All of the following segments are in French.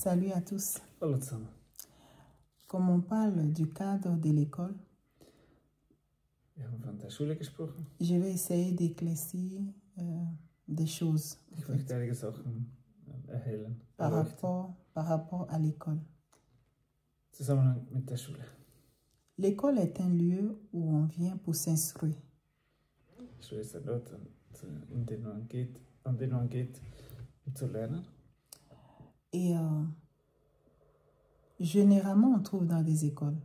Salut à tous. Hallo zusammen. Comme on parle du cadre de l'école, Wir haben von der Schule gesprochen. je vais essayer d'éclaircir des choses en Ich fait, möchte einige Sachen erhellen, par erleuchten. rapport à l'école. Zusammenhang mit der Schule. L'école est un lieu où on vient pour s'instruire. Die Schule ist ein Ort, an den man geht, um zu lernen. Et généralement, on trouve dans des écoles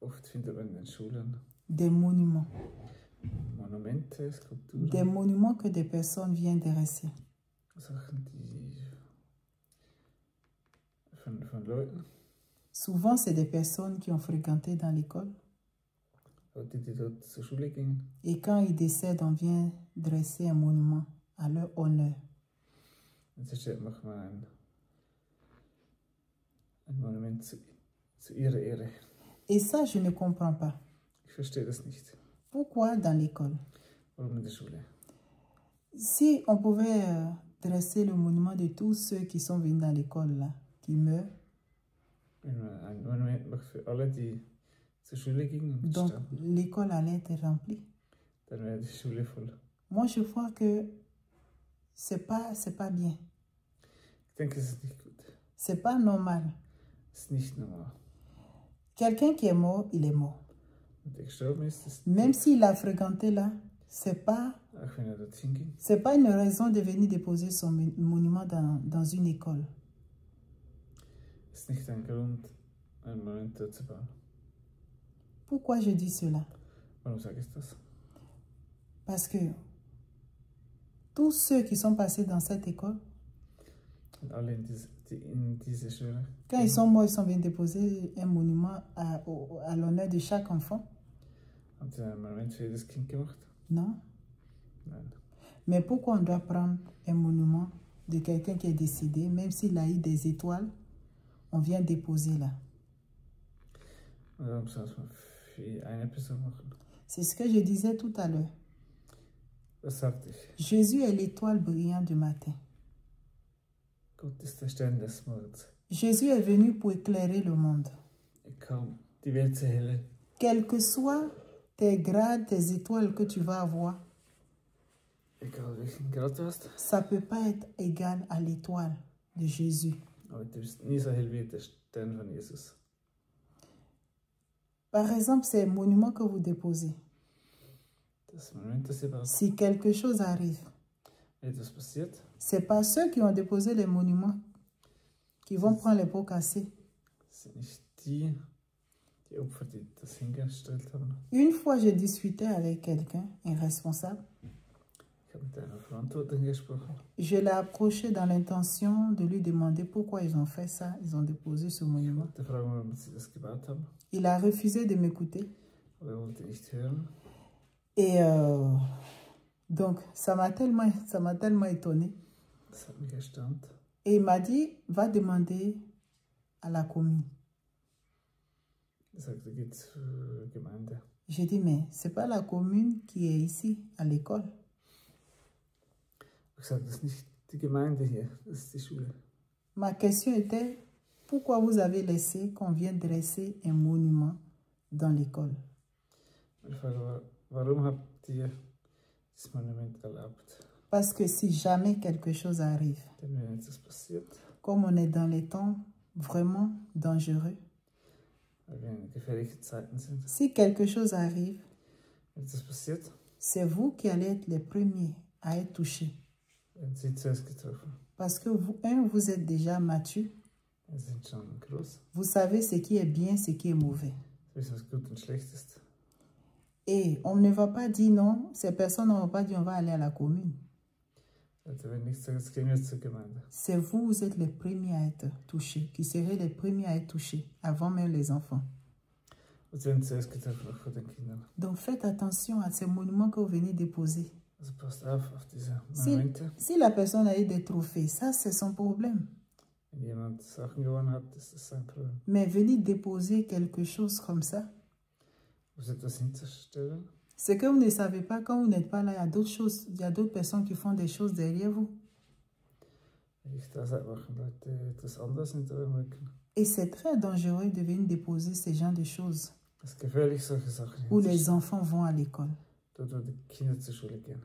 Oft findet man in den Schulen des monuments. Monumente, Skulpturen, Des monuments que des personnes viennent dresser. Sachen, die von Leuten, Souvent, c'est des personnes qui ont fréquenté dans l'école. Leute, die dort zur Schule gingen. Et quand ils décèdent, on vient dresser un monument à leur honneur. Und so macht man ein Monument zu ihrer Ehre. Et ça, je ne comprends pas. Ich verstehe das nicht. Pourquoi dans l'école? Warum in der Schule? Si on pouvait dresser le monument de tous ceux qui sont venus dans l'école, là, qui meurent, Wenn man ein Monument macht für alle, die zur Schule gingen und donc standen, l'école allait être remplie. dann wäre die Schule voll. Moi, je crois que c'est pas bien. Ich denke, es ist nicht gut. C'est pas normal. Es ist nicht normal. Quelqu'un qui est mort, il est mort. Und der gestorben ist Même s'il a fréquenté là, c'est pas auch wenn dorthin ging, une raison de venir déposer son monument dans une école. ist nicht ein Grund, ein Monument dort zu bauen. Pourquoi je dis cela? Warum sage ich das? Parce que tous ceux qui sont passés dans cette école, Und alle in diese Schule, quand ils sont morts, ils sont venus déposer un monument à l'honneur de chaque enfant. haben sie ein Monument für jedes Kind gemacht? Non. Nein. Mais pourquoi on doit prendre un monument de quelqu'un qui est décédé, même s'il a eu des étoiles, on vient déposer là? Und warum soll man für eine Person machen? C'est ce que je disais tout à l'heure. Das sagte ich. Jésus est l'étoile brillante du matin. Gott ist der Stern des Morgens. Jésus est venu pour éclairer le monde. Er kam, die Welt zu hellen. Quels que soient tes grades, tes étoiles que tu vas avoir, Egal welchen Grad du hast, ça ne peut pas être égal à l'étoile de Jésus. aber du bist nie so hell wie der Stern von Jesus. Par exemple, ces monuments que vous déposez, Das Monument, das ihr baut, si quelque chose arrive, wenn etwas passiert, ce n'est pas ceux qui ont déposé les monuments qui vont prendre les pots cassés. sind nicht die Opfer, die das hingestellt haben. Une fois, je discutais avec quelqu'un, un responsable. Ich habe mit einer Verantwortung gesprochen. Je l'ai approché dans l'intention de lui demander pourquoi ils ont fait ça, ils ont déposé ce Ich monument. wollte fragen, warum sie das gebaut haben, Il a refusé de m'écouter. aber er wollte nicht hören. Et donc, ça m'a tellement étonnée. Das hat mich erstaunt. Et il m'a dit, va demander à la commune. Er sagte, geht zur Gemeinde. J'ai dit, mais ce n'est pas la commune qui est ici, à l'école. Ich sagte, das ist nicht die Gemeinde hier, das ist die Schule. Ma question était, pourquoi vous avez laissé qu'on vienne dresser un monument dans l'école? Meine Frage war, warum habt ihr das Monument erlaubt? Parce que si jamais quelque chose arrive, Denn wenn etwas passiert, comme on est dans les temps vraiment dangereux, weil wir in gefährlichen Zeiten sind, si quelque chose arrive, wenn etwas passiert, c'est vous qui allez être les premiers à être touchés. werden sie zuerst getroffen. Parce que vous, vous êtes déjà mature, Sie sind schon groß, vous savez ce qui est bien, ce qui est mauvais. sie wissen, was gut und schlecht ist. Et on ne va pas dire non, ces personnes ne vont pas dire on va aller à la commune. Also wenn nicht sagt, jetzt gehen wir zur Gemeinde. C'est vous, vous êtes les premiers à être touchés, qui serez les premiers à être touchés, avant même les enfants. Und sie werden zuerst getroffen, auch von den Kindern. Donc faites attention à ces monuments que vous venez déposer. Also passt auf diese Monumente. Si la personne a eu des trophées, ça c'est son problème. Wenn jemand Sachen gewonnen hat, ist das sein Problem. Mais venir déposer quelque chose comme ça, Muss etwas hinzustellen. c'est que vous ne savez pas, quand vous n'êtes pas là, il y a d'autres choses, il y a d'autres personnes qui font des choses derrière vous. Ich das machen Leute etwas anderes in eurem Rücken. Et c'est très dangereux de venir déposer ce genre de choses Es ist gefährlich, solche Sachen où les hinzustellen, enfants vont à l'école. dort wo die Kinder zur Schule gehen.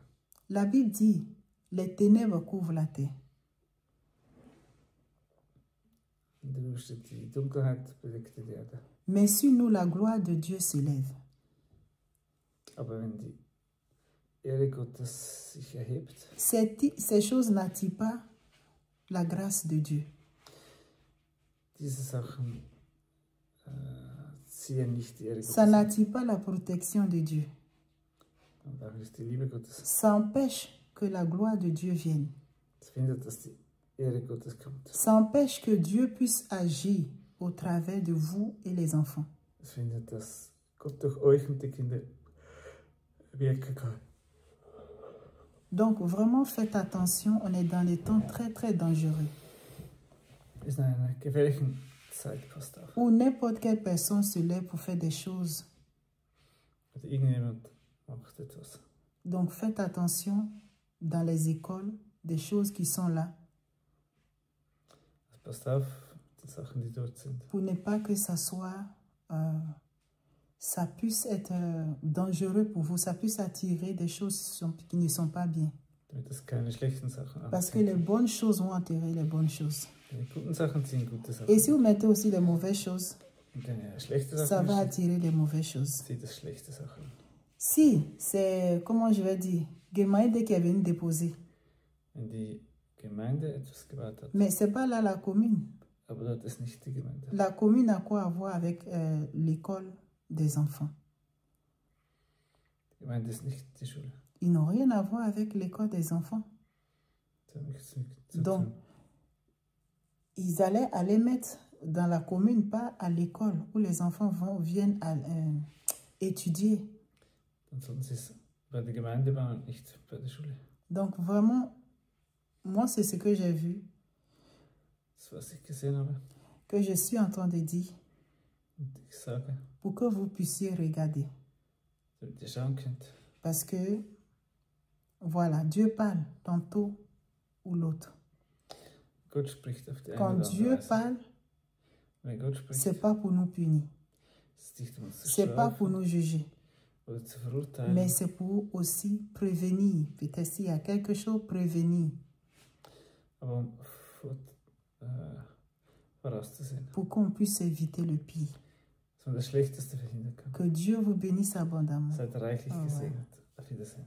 La Bible dit, les ténèbres couvrent la terre. In der Bibel steht, die Dunkelheit bedeckt die Erde. Mais sur nous, la gloire de Dieu se lève. Aber wenn die Ehre Gottes sich erhebt, Ces choses n'attirent pas la grâce de Dieu. diese Sachen ziehen nicht die Ehre Gottes Ça an. n'attire pas la protection de Dieu. Und auch ist die Liebe Gottes. Ça empêche que la gloire de Dieu vienne. Es findet, dass die Ehre Gottes kommt. Ça empêche que Dieu puisse agir au travers de vous et les enfants. Es findet, dass Gott durch euch und die Kinder wirken kann. Donc vraiment faites attention, on est dans des temps très très dangereux. Wir sind in einer gefährlichen Zeit, passt auf. Où n'importe quelle personne se lève pour faire des choses. Oder irgendjemand macht etwas. Donc faites attention dans les écoles, des choses qui sont là, Also passt auf, die Sachen, die dort sind. pour ne pas que ça soit, ça puisse être dangereux pour vous, ça puisse attirer des choses qui ne sont pas bien. Damit es keine schlechten Sachen Parce que anzieht. les bonnes choses vont attirer les bonnes choses. Die guten Sachen ziehen gute Sachen. Et si vous mettez aussi les mauvaises choses, Und wenn ihr schlechte ça Sachen va schickt, attirer les mauvaises choses. zieht es schlechte Sachen. Si c'est, comment je vais dire, Gemeinde qui est venu déposer, Wenn die Gemeinde etwas gebaut hat, mais c'est pas là la commune. aber dort ist nicht die Gemeinde. La commune a quoi à voir avec l'école des enfants? Die Gemeinde ist nicht die Schule. Ils n'ont rien à voir avec l'école des enfants. Das hat nichts mit zu Donc, tun. ils allaient aller mettre dans la commune, pas à l'école, où les enfants viennent étudier. Dann sollten sie es bei der Gemeinde bauen, nicht bei der Schule. Donc, vraiment, moi, c'est ce que j'ai vu, Das, was ich gesehen habe. que je suis en train de dire, Und ich sage, pour que vous puissiez regarder. damit ihr schauen könnt. Parce que, voilà, Dieu parle tantôt ou l'autre. Gott spricht auf die eine Quand oder andere Dieu Weise. parle, Wenn Gott spricht, c'est pas pour nous punir, ist es nicht um uns zu c'est pas pour strafen nous juger, oder zu verurteilen, mais c'est pour aussi prévenir. Peut-être s'il y a quelque chose, prévenir, aber um vorauszusehen, pour qu'on puisse éviter le pire. dass man das Schlechteste verhindern kann. Que Dieu vous bénisse abondamment. Seid reichlich Oh, ouais. gesegnet. Auf Wiedersehen.